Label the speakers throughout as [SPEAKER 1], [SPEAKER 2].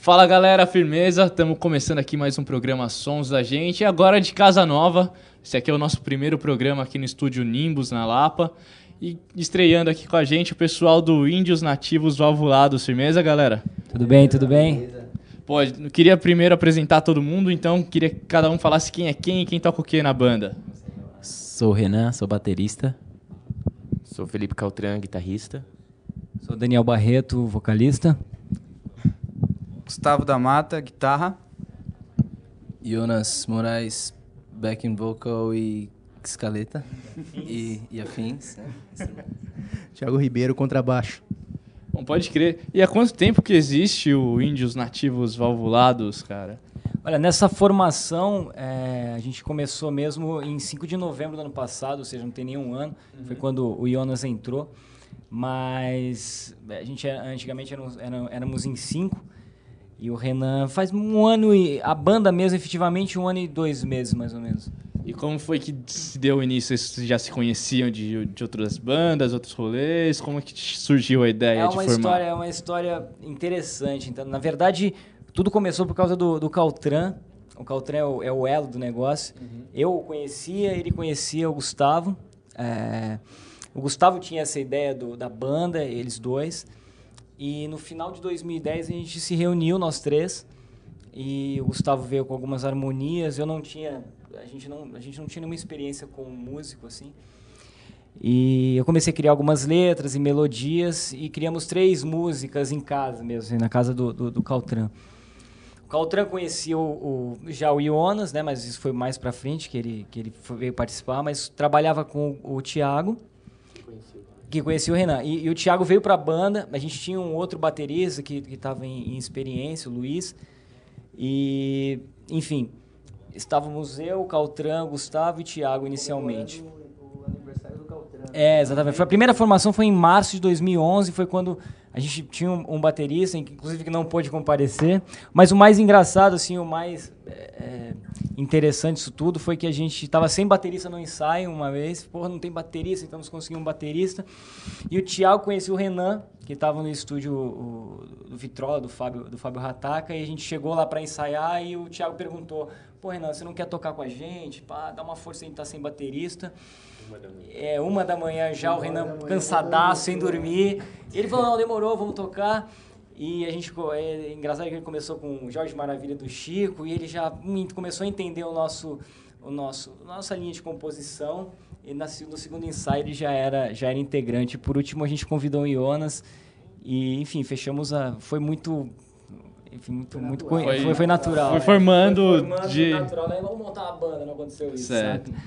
[SPEAKER 1] Fala galera, firmeza? Estamos começando aqui mais um programa Sons da Gente. E agora de casa nova. Esse aqui é o nosso primeiro programa aqui no estúdio Nimbus, na Lapa. E estreando aqui com a gente o pessoal do Índios Nativos Valvulados. Firmeza, galera?
[SPEAKER 2] Tudo bem, tudo bem?
[SPEAKER 1] Pô, eu queria primeiro apresentar todo mundo, então queria que cada um falasse quem é quem e quem toca o que na banda.
[SPEAKER 3] Sou o Renan, sou baterista.
[SPEAKER 4] Sou Felipe Caltran, guitarrista.
[SPEAKER 2] Sou Daniel Barreto, vocalista.
[SPEAKER 5] Gustavo da Mata, guitarra.
[SPEAKER 6] Jonas Moraes, backing vocal e escaleta e afins.
[SPEAKER 7] Thiago Ribeiro, contrabaixo.
[SPEAKER 1] Bom, pode crer. E há quanto tempo que existe o Índios Nativos Valvulados, cara?
[SPEAKER 2] Olha, nessa formação, a gente começou mesmo em 5 de novembro do ano passado, ou seja, não tem nenhum ano. Foi quando o Jonas entrou. Mas a gente antigamente éramos em 5. E o Renan faz um ano e... A banda mesmo, efetivamente, 1 ano e 2 meses, mais ou menos.
[SPEAKER 1] E como foi que se deu o início? Vocês já se conheciam de outras bandas, outros rolês? Como é que surgiu a ideia de formar?
[SPEAKER 2] É uma história interessante. Então, na verdade, tudo começou por causa do Caltran. O Caltran é o elo do negócio. Eu o conhecia, ele conhecia o Gustavo. O Gustavo tinha essa ideia da banda, eles dois. E no final de 2010 a gente se reuniu, nós três. E o Gustavo veio com algumas harmonias. A gente não tinha nenhuma experiência com músico, assim. E eu comecei a criar algumas letras e melodias e criamos 3 músicas em casa mesmo, assim, na casa do Caltran. O Caltran conhecia já o Jonas, né, mas isso foi mais pra frente, que ele veio participar, mas trabalhava com o Thiago, que conhecia o Renan. E o Thiago veio pra banda, a gente tinha um outro baterista que estava em experiência, o Luiz, e, enfim... Estávamos eu, Caltran, Gustavo e Thiago inicialmente.
[SPEAKER 6] O aniversário do Caltran.
[SPEAKER 2] Exatamente. A primeira formação foi em março de 2011, foi quando a gente tinha um baterista, inclusive que não pôde comparecer. Mas o mais engraçado, assim, o mais interessante disso tudo foi que a gente estava sem baterista no ensaio uma vez. Porra, não tem baterista, então nós conseguimos um baterista. E o Thiago conhecia o Renan, que estava no estúdio do Vitrola, do Fábio Rataca, e a gente chegou lá para ensaiar e o Thiago perguntou: pô, Renan, você não quer tocar com a gente? Pá, dá uma força, a gente tá sem baterista. 1 da manhã já, o Renan cansadaço, sem dormir. E ele falou: não, demorou, vamos tocar. E a gente, engraçado que ele começou com o Jorge Maravilha do Chico, e ele já começou a entender nossa linha de composição. E no segundo ensaio ele já era integrante. Por último, a gente convidou o Jonas e, enfim, fechamos foi muito... Enfim, foi natural.
[SPEAKER 1] Foi formando
[SPEAKER 2] natural, né? Vamos montar uma banda, não aconteceu isso,
[SPEAKER 1] certo.
[SPEAKER 2] sabe?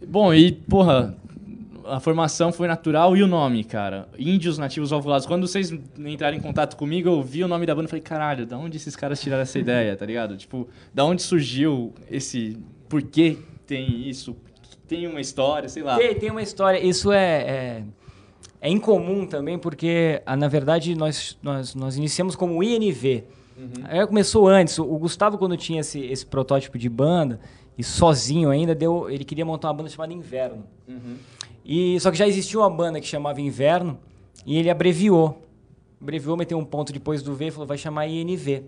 [SPEAKER 1] Bom, e, porra, a formação foi natural e o nome, cara? Índios Nativos Valvulados. Quando vocês entraram em contato comigo, eu vi o nome da banda e falei: caralho, da onde esses caras tiraram essa ideia, tá ligado? Tipo, da onde surgiu esse... Por que tem isso? Tem uma história, sei lá.
[SPEAKER 2] Tem uma história. Isso é incomum também, porque, na verdade, nós iniciamos como INV. Aí começou antes. O Gustavo, quando tinha esse protótipo de banda, e sozinho ainda, ele queria montar uma banda chamada Inverno. Só que já existia uma banda que chamava Inverno, e ele abreviou, meteu um ponto depois do V e falou: vai chamar INV.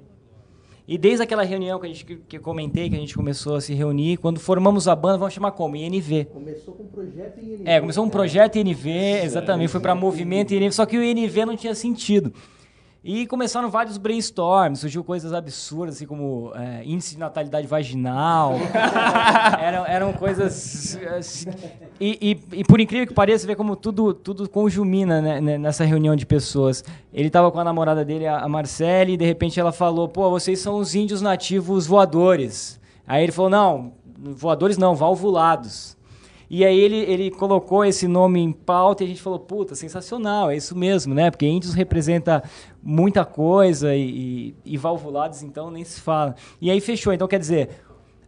[SPEAKER 2] E desde aquela reunião que eu comentei, que a gente começou a se reunir, quando formamos a banda, vamos chamar como? INV.
[SPEAKER 7] Começou com um projeto INV.
[SPEAKER 2] Começou um projeto INV, exatamente, foi para movimento INV, só que o INV não tinha sentido. E começaram vários brainstorms, surgiu coisas absurdas, assim como índice de natalidade vaginal. eram coisas... Assim, e por incrível que pareça, você vê como tudo conjumina, né, nessa reunião de pessoas. Ele estava com a namorada dele, a Marcele, e de repente ela falou: pô, vocês são os índios nativos voadores. Aí ele falou: não, voadores não, valvulados. E aí ele colocou esse nome em pauta e a gente falou: puta, sensacional, é isso mesmo, né? Porque índios representa muita coisa e valvulados, então, nem se fala. E aí fechou. Então, quer dizer,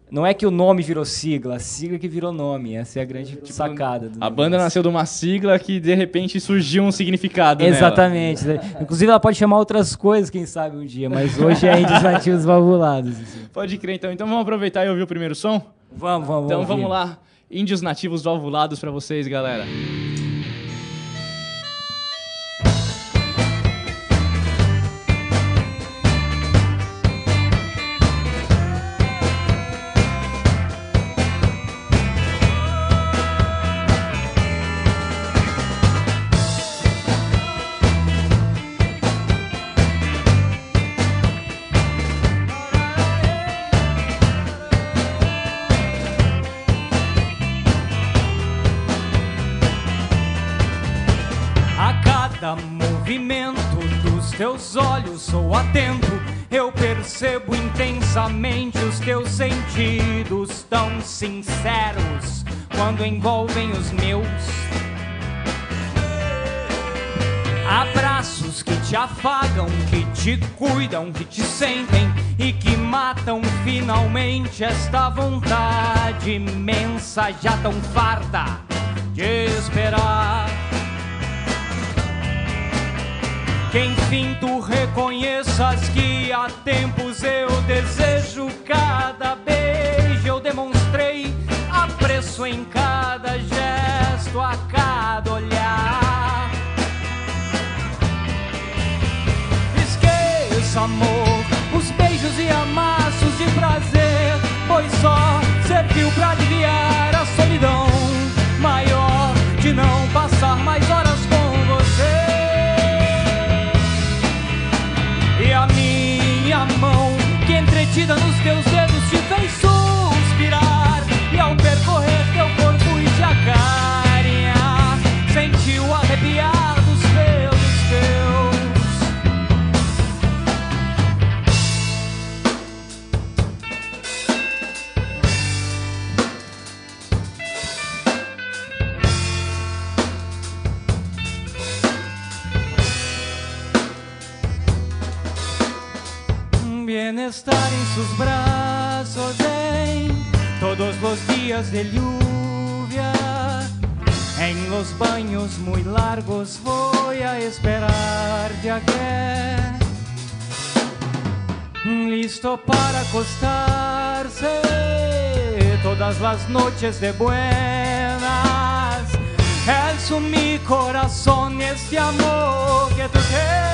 [SPEAKER 2] não é que o nome virou sigla, a sigla que virou nome. Essa é a grande sacada.
[SPEAKER 1] A banda nasceu de uma sigla que, de repente, surgiu um significado
[SPEAKER 2] Exatamente. Nela. Inclusive, ela pode chamar outras coisas, quem sabe, um dia, mas hoje é Índios Nativos Valvulados. Assim.
[SPEAKER 1] Pode crer, então. Então, vamos aproveitar e ouvir o primeiro som?
[SPEAKER 2] Vamos.
[SPEAKER 1] Então, vamos lá. Índios Nativos Valvulados pra vocês, galera.
[SPEAKER 5] movimento dos teus olhos sou atento. Eu percebo intensamente os teus sentidos tão sinceros quando envolvem os meus. Abraços que te afagam, que te cuidam, que te sentem e que matam finalmente esta vontade imensa, já tão farta de esperar. Que enfim tu reconheças que há tempos eu desejo cada beijo. Eu demonstrei apreço em cada gesto, a cada olhar. Esqueça, amor, os beijos e amassos de prazer, pois só serviu pra aliviar a solidão maior de não passar mais horas com você. E a minha mão, que entretida nos teus dedos te fez suspirar, e ao percorrer teu corpo e te acarinhar, sentiu arrepiar dos pelos teus. Bienestar en sus brazos en todos los días de lluvia. En los baños muy largos voy a esperarte aquí, listo para acostarse todas las noches de buenas. Es mi corazón este amor que tú tienes.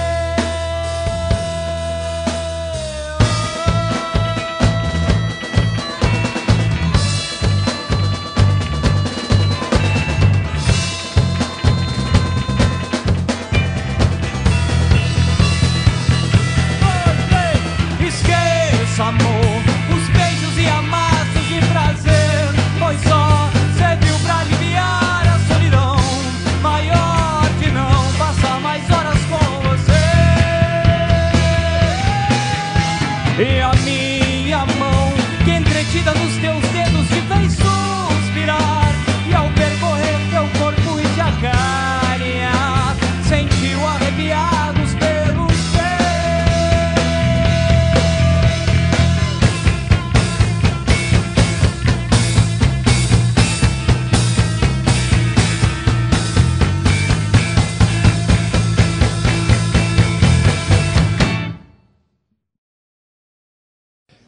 [SPEAKER 5] Amor, os beijos e amassos de prazer, pois só serviu pra aliviar a solidão maior de não passar mais horas com você. E a minha mão, que entretida nos teus dedos te fez suspirar, e ao percorrer teu corpo e te acarinhar, sentiu arrepiar dos pelos.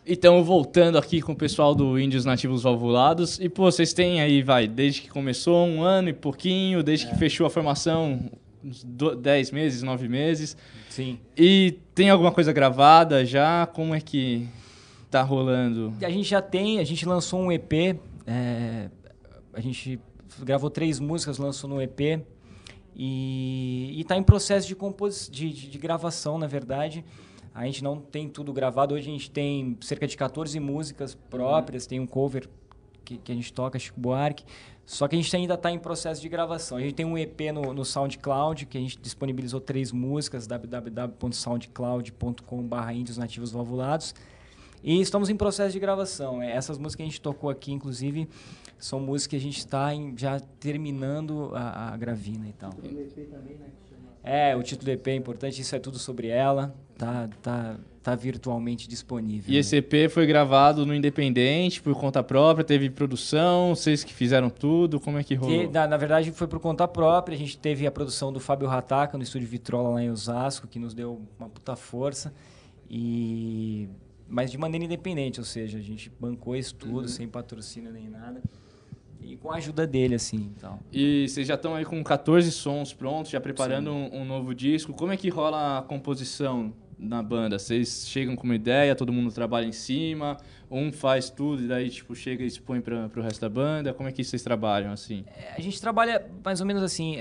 [SPEAKER 1] Então, voltando aqui com o pessoal do Índios Nativos Valvulados, e pô, vocês têm aí, desde que começou, 1 ano e pouquinho, desde que fechou a formação, uns 10 meses, 9 meses.
[SPEAKER 2] Sim.
[SPEAKER 1] E tem alguma coisa gravada já? Como é que tá rolando?
[SPEAKER 2] A gente lançou um EP, a gente gravou 3 músicas, lançou no EP, e tá em processo de gravação, na verdade. A gente não tem tudo gravado. Hoje a gente tem cerca de 14 músicas próprias, tem um cover que a gente toca, Chico Buarque. Só que a gente ainda está em processo de gravação. A gente tem um EP no SoundCloud, que a gente disponibilizou 3 músicas, www.soundcloud.com/Índios Nativos Valvulados. E estamos em processo de gravação. Essas músicas que a gente tocou aqui, inclusive, são músicas que a gente está já terminando a gravina e tal. Tem o EP também, né? O título do EP é importante, isso é tudo sobre ela, tá virtualmente disponível.
[SPEAKER 1] E esse EP foi gravado no Independente, por conta própria, teve produção, vocês que fizeram tudo, como é que rolou?
[SPEAKER 2] Na verdade foi por conta própria, a gente teve a produção do Fábio Rataca no Estúdio Vitrola lá em Osasco, que nos deu uma puta força, mas de maneira independente, ou seja, a gente bancou isso tudo, sem patrocínio nem nada. E com a ajuda dele, assim, então.
[SPEAKER 1] E vocês já estão aí com 14 sons prontos, já preparando um novo disco. Como é que rola a composição na banda? Vocês chegam com uma ideia, todo mundo trabalha em cima, um faz tudo e daí tipo chega e expõe para o resto da banda? Como é que vocês trabalham, assim?
[SPEAKER 2] A gente trabalha mais ou menos assim,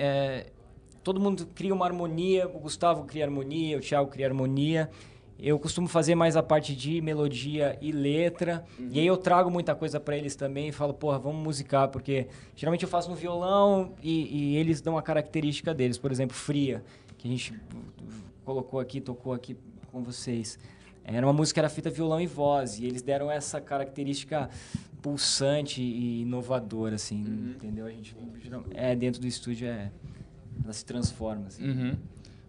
[SPEAKER 2] todo mundo cria uma harmonia, o Gustavo cria harmonia, o Thiago cria harmonia. Eu costumo fazer mais a parte de melodia e letra, e aí eu trago muita coisa para eles também e falo, porra, vamos musicar, porque geralmente eu faço no violão e eles dão a característica deles, por exemplo, Fria, que a gente colocou aqui, tocou aqui com vocês. Era uma música que era feita violão e voz, e eles deram essa característica pulsante e inovadora, assim, entendeu? A gente, dentro do estúdio, ela se transforma, assim.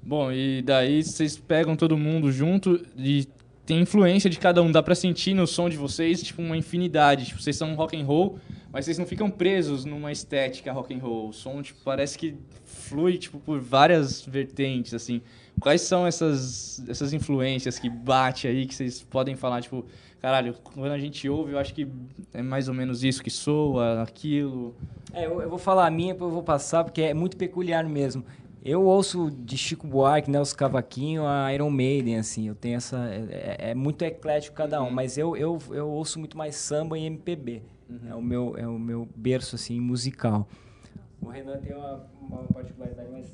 [SPEAKER 1] Bom, e daí vocês pegam todo mundo junto e tem influência de cada um. Dá pra sentir no som de vocês, tipo, uma infinidade. Tipo, vocês são rock and roll, mas vocês não ficam presos numa estética rock and roll. O som, tipo, parece que flui, tipo, por várias vertentes, assim. Quais são essas influências que bate aí, que vocês podem falar, tipo, caralho, quando a gente ouve, eu acho que é mais ou menos isso que soa, aquilo.
[SPEAKER 2] Eu vou falar a minha, depois eu vou passar, porque é muito peculiar mesmo. Eu ouço de Chico Buarque, né, os cavaquinhos, a Iron Maiden, assim, eu tenho essa... É muito eclético cada um, mas eu ouço muito mais samba e MPB. É o meu berço, assim, musical. O Renan tem uma particularidade mais...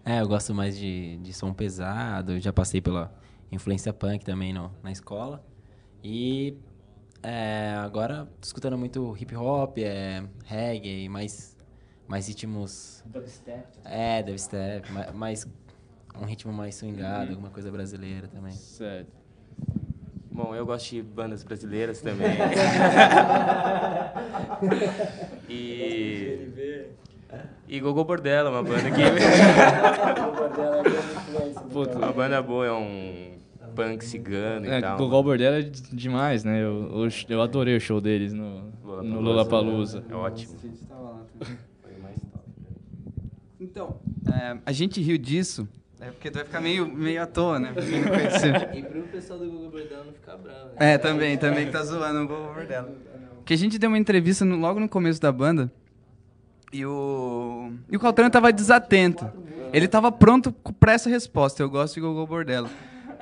[SPEAKER 3] Eu gosto mais de som pesado, já passei pela influência punk também na escola. E agora tô escutando muito hip hop, reggae, mais ritmos...
[SPEAKER 2] Dubstep.
[SPEAKER 3] Dubstep, mais um ritmo mais swingado, alguma coisa brasileira também.
[SPEAKER 1] Certo.
[SPEAKER 4] Bom, eu gosto de bandas brasileiras também. E Gogô Bordello, uma banda que... Uma banda boa, é um punk cigano e tal.
[SPEAKER 1] Gogô Bordello é demais, né? Eu adorei o show deles no Lollapalooza.
[SPEAKER 4] É ótimo.
[SPEAKER 8] Então, a gente riu disso, porque vai ficar meio à toa, né? Pra quem não conheceu.
[SPEAKER 6] E pro pessoal do Gogô Bordello não ficar bravo. Né?
[SPEAKER 8] Também que tá zoando o Gogô Bordello. Porque a gente deu uma entrevista logo no começo da banda e o Caltrano tava desatento. Ele tava pronto pra essa resposta, eu gosto de Gogô Bordello.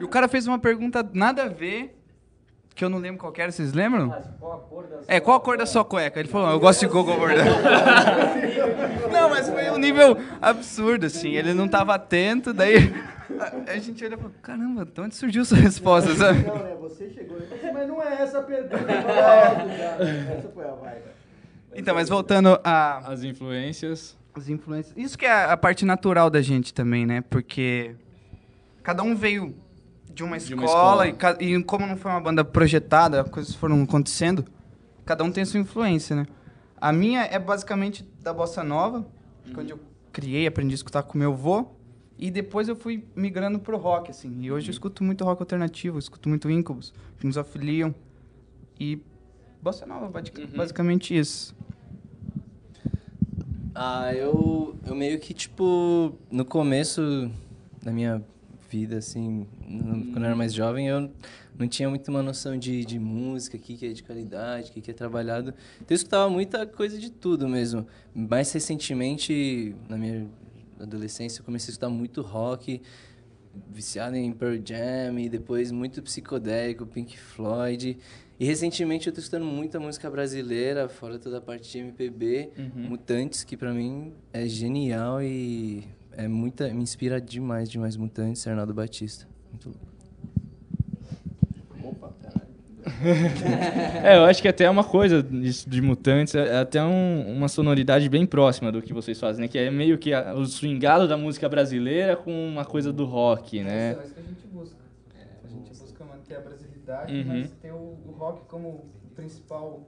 [SPEAKER 8] E o cara fez uma pergunta nada a ver, que eu não lembro qual era, vocês lembram? Qual a cor da sua cueca? Ele falou, eu gosto de Gogô Bordello. Não, mas foi um nível absurdo, assim, ele não tava atento, daí a gente olhou e falou, caramba, de onde surgiu essa resposta, sabe?
[SPEAKER 7] Não, né, você chegou e disse, mas não é essa a pergunta. Essa foi a vibe.
[SPEAKER 8] Então, mas voltando
[SPEAKER 1] As influências.
[SPEAKER 8] Isso que é a parte natural da gente também, né? Porque cada um veio de uma escola. E como não foi uma banda projetada, coisas foram acontecendo, cada um tem a sua influência, né? A minha é basicamente da bossa nova, quando eu aprendi a escutar com meu avô, e depois eu fui migrando pro rock, assim. E hoje eu escuto muito rock alternativo, escuto muito Incubus, Kings of Leon, e bossa nova, basicamente isso.
[SPEAKER 6] Eu meio que, tipo, no começo da minha vida, assim, quando eu era mais jovem, eu não tinha muito uma noção de música, o que é de qualidade, o que é trabalhado. Então eu escutava muita coisa de tudo mesmo. Mais recentemente, na minha adolescência, eu comecei a escutar muito rock, viciado em Pearl Jam, e depois muito psicodélico, Pink Floyd. E recentemente eu tô escutando muita música brasileira, fora toda a parte de MPB, Mutantes, que pra mim é genial e me inspira demais Mutantes, Arnaldo Batista. Muito louco.
[SPEAKER 7] Opa, caralho.
[SPEAKER 1] Eu acho que até é uma coisa disso de Mutantes, é até uma sonoridade bem próxima do que vocês fazem, né? Que é meio que o swingado da música brasileira com uma coisa do rock, né?
[SPEAKER 8] É isso que a gente busca. A gente busca manter a brasilidade, mas ter o rock como o principal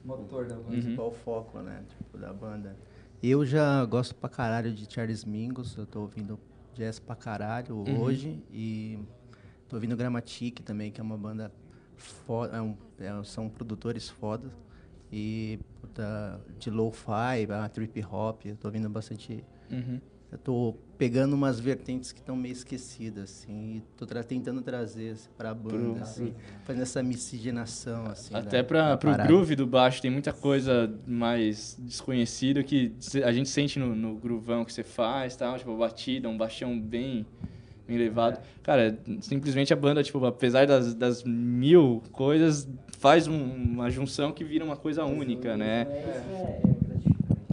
[SPEAKER 8] motor da banda.
[SPEAKER 7] O principal foco, né? Tipo, da banda. Eu já gosto pra caralho de Charles Mingus, eu tô ouvindo jazz pra caralho hoje, e tô ouvindo Grammatic também, que é uma banda foda, são produtores foda, e de lo-fi, trip hop, eu tô ouvindo bastante. Eu tô pegando umas vertentes que estão meio esquecidas, assim, e tô tentando trazer pra banda, assim, fazendo essa miscigenação, assim.
[SPEAKER 1] Até pro groove do baixo tem muita coisa mais desconhecida que a gente sente no groovão que você faz, tal, tipo, batida, um baixão bem elevado. Cara, simplesmente a banda, tipo, apesar das mil coisas, faz uma junção que vira uma coisa única, né?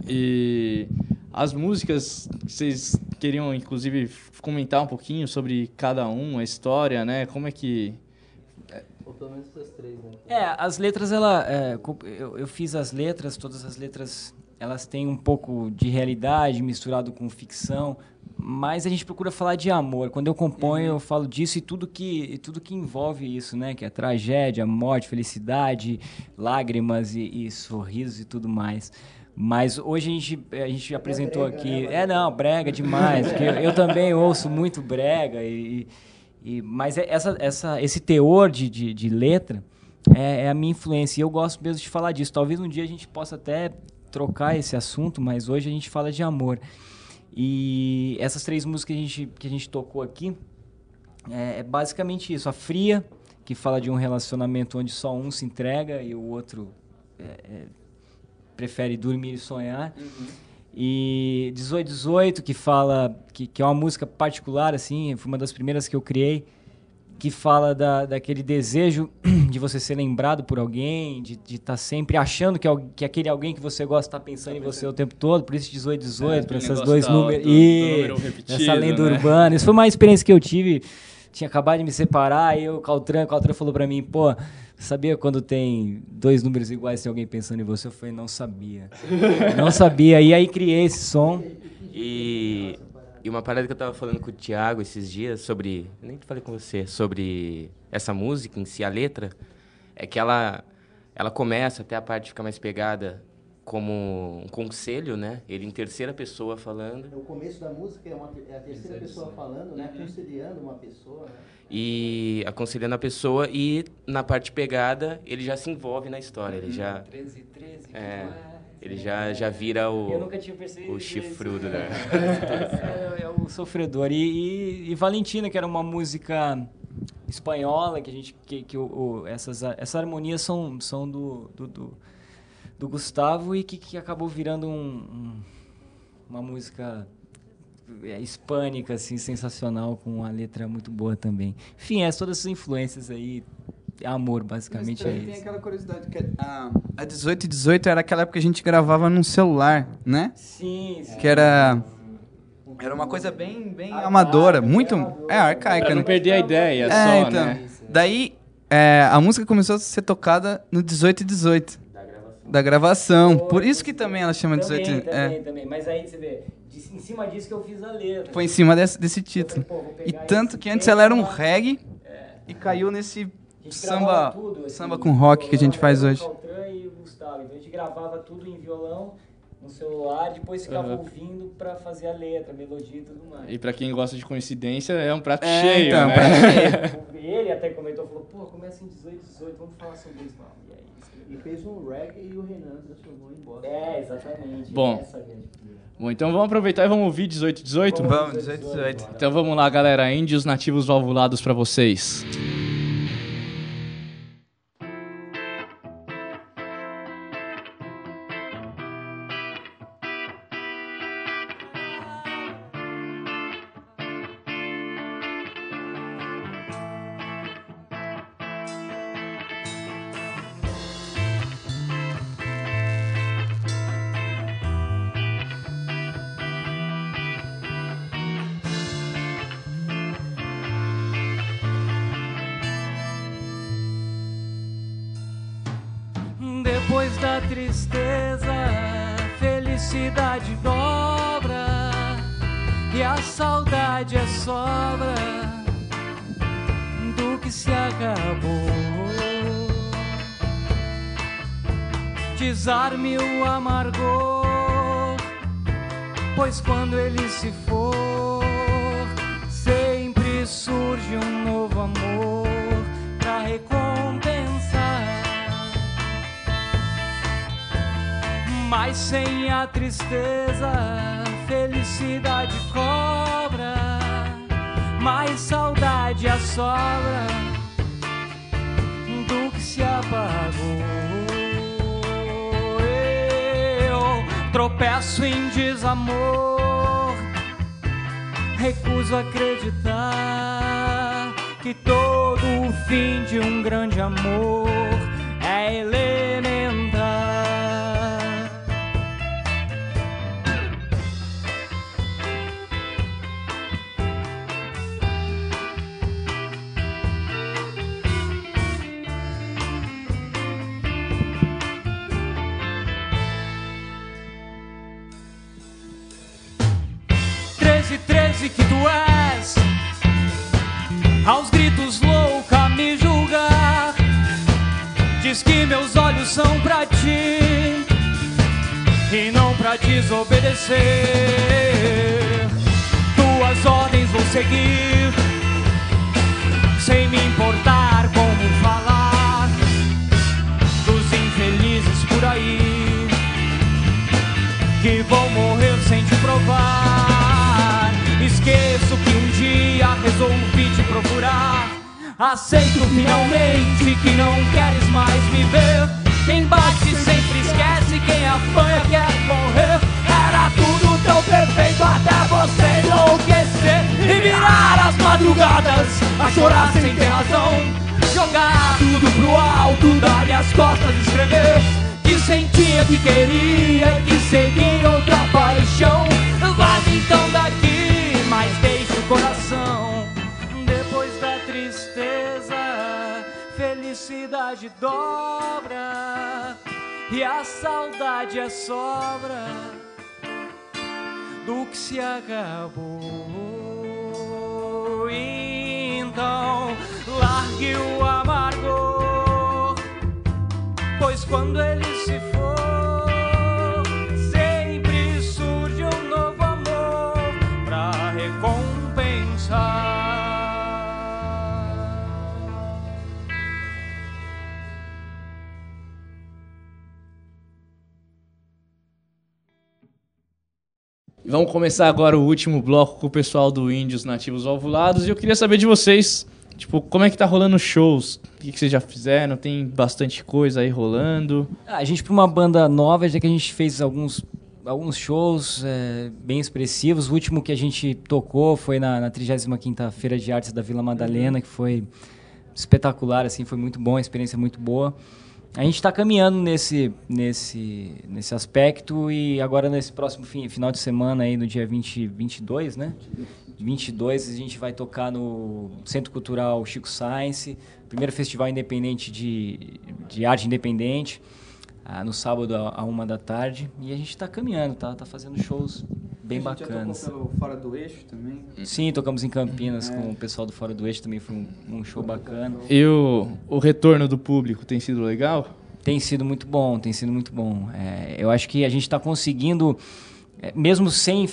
[SPEAKER 1] E as músicas, vocês queriam, inclusive, comentar um pouquinho sobre cada a história, né? Como é que...
[SPEAKER 6] Ou pelo menos essas três, né?
[SPEAKER 2] As letras, eu fiz as letras, todas as letras, elas têm um pouco de realidade misturado com ficção, mas a gente procura falar de amor. Quando eu componho, eu falo disso e tudo que envolve isso, né? Que é tragédia, morte, felicidade, lágrimas e sorrisos e tudo mais. Mas hoje a gente apresentou aqui... Não, brega demais, porque eu também ouço muito brega, mas esse teor de letra é a minha influência, e eu gosto mesmo de falar disso. Talvez um dia a gente possa até trocar esse assunto, mas hoje a gente fala de amor. E essas 3 músicas que a gente tocou aqui é basicamente isso. A Fria, que fala de um relacionamento onde só um se entrega e o outro prefere dormir e sonhar. E 1818, que fala que é uma música particular, assim, foi uma das primeiras que eu criei, que fala daquele desejo de você ser lembrado por alguém, de estar sempre achando que aquele alguém que você gosta está pensando em você o tempo todo, por isso 1818, por esses 2 números. Essa lenda urbana. Isso foi uma experiência que eu tive. Tinha acabado de me separar, e o Caltran falou pra mim, pô, sabia quando tem 2 números iguais, tem alguém pensando em você? Eu falei, não sabia. Não sabia. E aí criei esse som.
[SPEAKER 4] E uma parada que eu tava falando com o Thiago esses dias sobre... Nem falei com você. Sobre essa música em si, a letra. É que ela começa, até a parte fica mais pegada, como um conselho, né? Ele em terceira pessoa falando.
[SPEAKER 7] O começo da música é a terceira pessoa falando, né? Aconselhando uma pessoa, né?
[SPEAKER 4] E aconselhando a pessoa, e na parte pegada, ele já se envolve na história. Ele já...
[SPEAKER 2] 13,
[SPEAKER 4] ele já vira o...
[SPEAKER 2] Eu nunca tinha percebido.
[SPEAKER 4] O chifrudo, né?
[SPEAKER 2] É o sofredor. E Valentina, que era uma música espanhola, essas harmonias são do Gustavo, e que acabou virando uma música hispânica, assim, sensacional, com uma letra muito boa também. Enfim, todas essas influências aí, amor, basicamente.
[SPEAKER 8] Mas tem aquela curiosidade, que a 1818 era aquela época que a gente gravava num celular, né?
[SPEAKER 2] Sim.
[SPEAKER 8] Que era uma coisa bem amadora, muito... arcaica,
[SPEAKER 1] Pra não
[SPEAKER 8] né?
[SPEAKER 1] perder a ideia só,
[SPEAKER 8] então.
[SPEAKER 1] né?
[SPEAKER 8] Daí, a música começou a ser tocada no 1818. Da gravação. Por isso que também ela chama 18...
[SPEAKER 2] Também. Mas aí você vê, em cima disso que eu fiz a letra.
[SPEAKER 8] Foi em cima desse título. E tanto que antes ela era um reggae e caiu nesse samba com rock que a gente faz hoje.
[SPEAKER 2] Caltran e o Gustavo. Então a gente gravava tudo em violão, no celular, depois ficava ouvindo pra fazer a letra, a melodia e tudo mais.
[SPEAKER 1] E pra quem gosta de coincidência, é um prato cheio,
[SPEAKER 8] então,
[SPEAKER 1] né?
[SPEAKER 8] prato cheio.
[SPEAKER 2] Ele até comentou, falou, pô, começa em 1818, vamos falar sobre isso. E aí,
[SPEAKER 7] E fez um reggae e o Renan transformou em bossa.
[SPEAKER 2] Exatamente.
[SPEAKER 1] Bom, então vamos aproveitar e vamos ouvir 1818?
[SPEAKER 8] Vamos, 1818.
[SPEAKER 1] Então vamos lá, galera. Índios nativos valvulados pra vocês.
[SPEAKER 5] Depois da tristeza, felicidade dobra, e a saudade é sobra do que se acabou. Desarme o amargor, pois quando ele se for, sempre surge um novo amor pra recompensar. Mas sem a tristeza, felicidade cobra, mais saudade assobra do que se apagou. Eu tropeço em desamor, recuso acreditar que todo o fim de um grande amor é elementar. obedecer. Tuas ordens vou seguir, sem me importar como falar dos infelizes por aí que vão morrer sem te provar. Esqueço que um dia resolvi te procurar. Aceito finalmente que não queres mais me ver. Quem bate sempre esquece, quem apanha quer morrer. Era tudo tão perfeito até você enlouquecer e virar as madrugadas a chorar sem ter razão. Jogar tudo pro alto, dar minhas costas, escrever que sentia, que queria, que seguia outra paixão. Vaze então daqui, mas deixe o coração. Depois da tristeza, felicidade dobra e a saudade é sobra do que se acabou. Então largue o amargor, pois quando ele se for, sempre surge um novo amor pra recompensar.
[SPEAKER 1] Vamos começar agora o último bloco com o pessoal do Índios Nativos Valvulados. E eu queria saber de vocês, tipo, como é que tá rolando os shows? O que vocês já fizeram? Tem bastante coisa aí rolando?
[SPEAKER 2] A gente, para uma banda nova, já que a gente fez alguns shows bem expressivos. O último que a gente tocou foi na 35ª Feira de Artes da Vila Madalena, que foi espetacular, assim, foi muito bom, a experiência muito boa. A gente está caminhando nesse aspecto e agora nesse próximo final de semana, aí, no dia 22, né? 22, a gente vai tocar no Centro Cultural Chico Science, primeiro festival independente de arte independente, no sábado à 1h, e a gente está caminhando, tá fazendo shows bem bacanas.
[SPEAKER 8] Já tocou pelo Fora do Eixo também?
[SPEAKER 2] Sim, tocamos em Campinas com o pessoal do Fora do Eixo, também foi um show bacana.
[SPEAKER 1] E o retorno do público tem sido legal?
[SPEAKER 2] Tem sido muito bom, tem sido muito bom. Eu acho que a gente está conseguindo, mesmo sem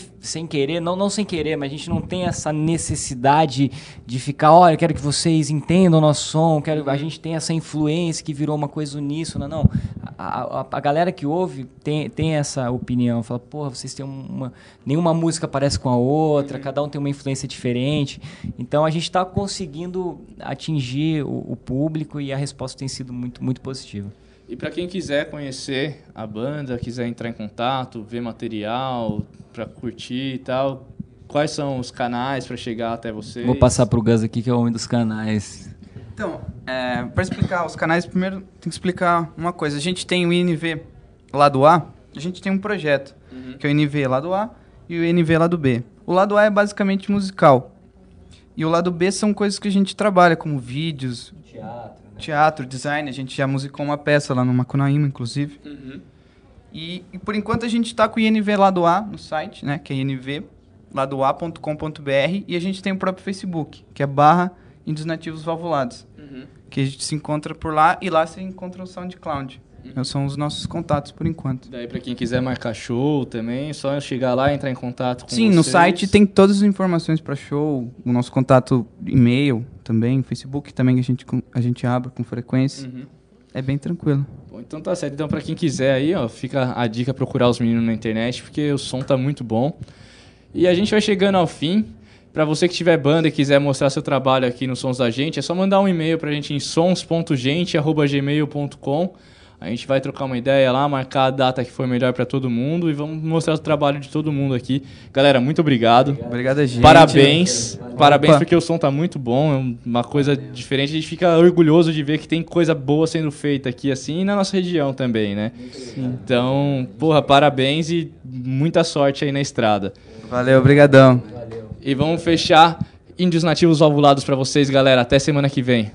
[SPEAKER 2] querer, não sem querer, mas a gente não tem essa necessidade de ficar, olha, eu quero que vocês entendam o nosso som, a gente tem essa influência que virou uma coisa uníssona, não. A galera que ouve tem essa opinião, fala, porra, vocês têm nenhuma música parece com a outra, cada um tem uma influência diferente. Então a gente está conseguindo atingir o público e a resposta tem sido muito, muito positiva.
[SPEAKER 1] E para quem quiser conhecer a banda, quiser entrar em contato, ver material, para curtir e tal, quais são os canais para chegar até vocês?
[SPEAKER 2] Vou passar pro Gus aqui, que é o homem dos canais.
[SPEAKER 8] Então, para explicar os canais, primeiro tem que explicar uma coisa. A gente tem o INV Lado A, a gente tem um projeto, que é o INV Lado A e o INV Lado B. O Lado A é basicamente musical. E o Lado B são coisas que a gente trabalha, como vídeos, teatro, design. A gente já musicou uma peça lá no Macunaíma, inclusive. E por enquanto a gente está com o INV Lado A no site, né, que é invladoa.com.br, e a gente tem o próprio Facebook, que é /Índios Nativos Valvulados, que a gente se encontra por lá, e lá você encontra o SoundCloud. São os nossos contatos por enquanto.
[SPEAKER 1] Daí para quem quiser marcar show também, é só chegar lá e entrar em contato com
[SPEAKER 8] Sim,
[SPEAKER 1] vocês.
[SPEAKER 8] no site tem todas as informações para show, o nosso contato e-mail também, Facebook também a gente abre com frequência. É bem tranquilo.
[SPEAKER 1] Bom, então tá certo. Então para quem quiser aí, ó, fica a dica procurar os meninos na internet, porque o som tá muito bom. E a gente vai chegando ao fim. Para você que tiver banda e quiser mostrar seu trabalho aqui nos Sons da Gente, é só mandar um e-mail pra gente em sons.gente@gmail.com. A gente vai trocar uma ideia lá, marcar a data que for melhor para todo mundo e vamos mostrar o trabalho de todo mundo aqui. Galera, muito obrigado.
[SPEAKER 8] Obrigado a gente.
[SPEAKER 1] Parabéns. Parabéns porque o som tá muito bom, é uma coisa diferente. A gente fica orgulhoso de ver que tem coisa boa sendo feita aqui assim e na nossa região também, né? Então, porra, parabéns e muita sorte aí na estrada.
[SPEAKER 8] Valeu, obrigadão.
[SPEAKER 1] E vamos fechar Índios Nativos Valvulados para vocês, galera. Até semana que vem.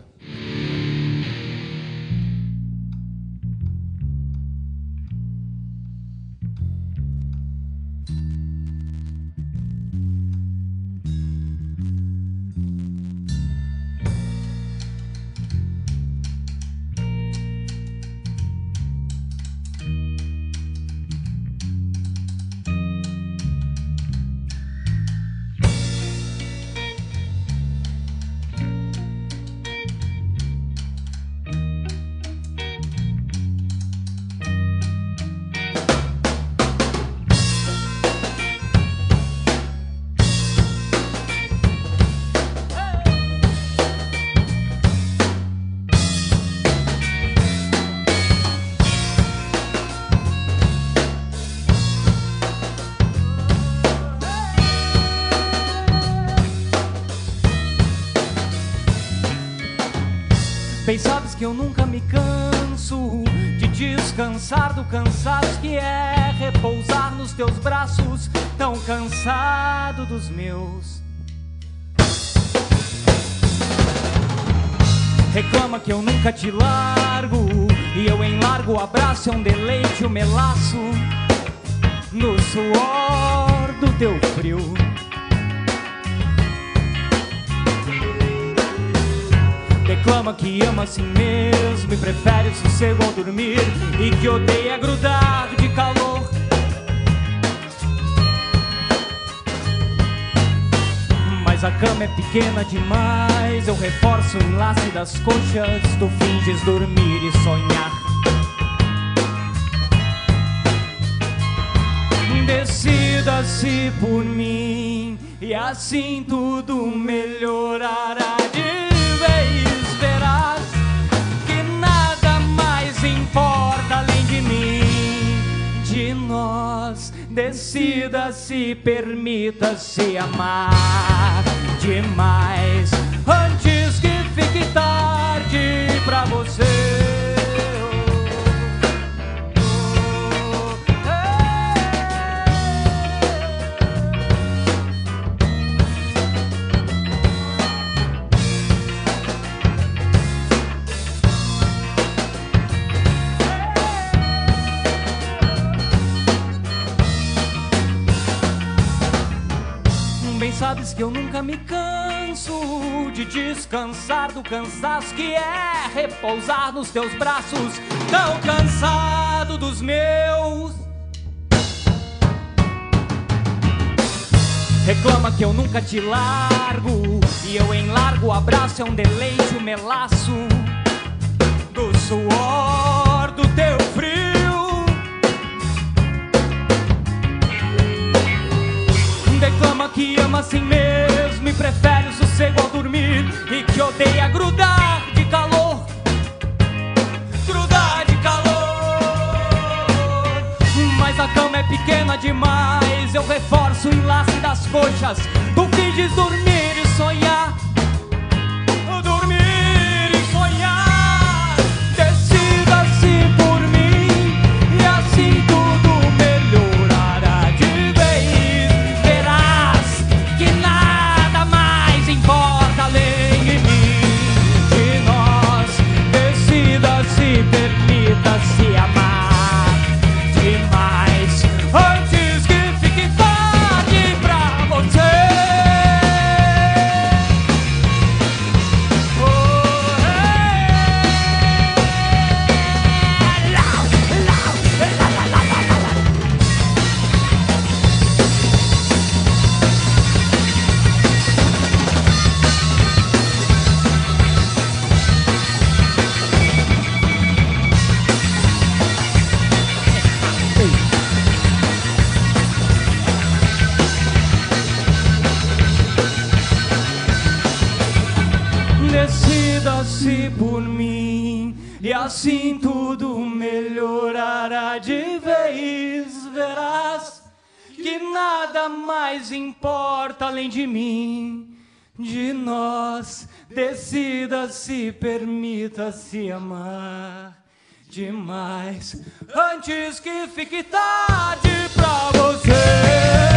[SPEAKER 5] Bem sabes que eu nunca me canso de descansar do cansaço que é repousar nos teus braços, tão cansado dos meus. Reclama que eu nunca te largo, e eu em largo abraço é um deleite o melaço no suor do teu frio. Reclama que ama assim mesmo e prefere o sossego ao dormir, e que odeia grudar de calor. Mas a cama é pequena demais, eu reforço o enlace das coxas, tu finges dormir e sonhar. Decida-se por mim e assim tudo melhorará de vez. Verás que nada mais importa além de mim, de nós. Decida-se, permita-se amar demais antes que fique tarde pra você. Sabes que eu nunca me canso de descansar do cansaço que é repousar nos teus braços, tão cansado dos meus. Reclama que eu nunca te largo, e eu em largo abraço é um deleite o melaço do suor do teu frio. Reclama que ama assim mesmo e prefere o sossego ao dormir, e que odeia grudar de calor. Grudar de calor. Mas a cama é pequena demais, eu reforço o enlace das coxas, tu finges dormir e sonhar. Dormir e sonhar. Decida-se por mim e assim tudo melhorará de vez. Importa além de mim, de nós. Decida-se, permita-se amar demais antes que fique tarde pra você. Decida-se por mim e assim tudo melhorará de vez. Verás que nada mais importa além de mim, de nós. Decida-se, permita-se amar demais antes que fique tarde pra você.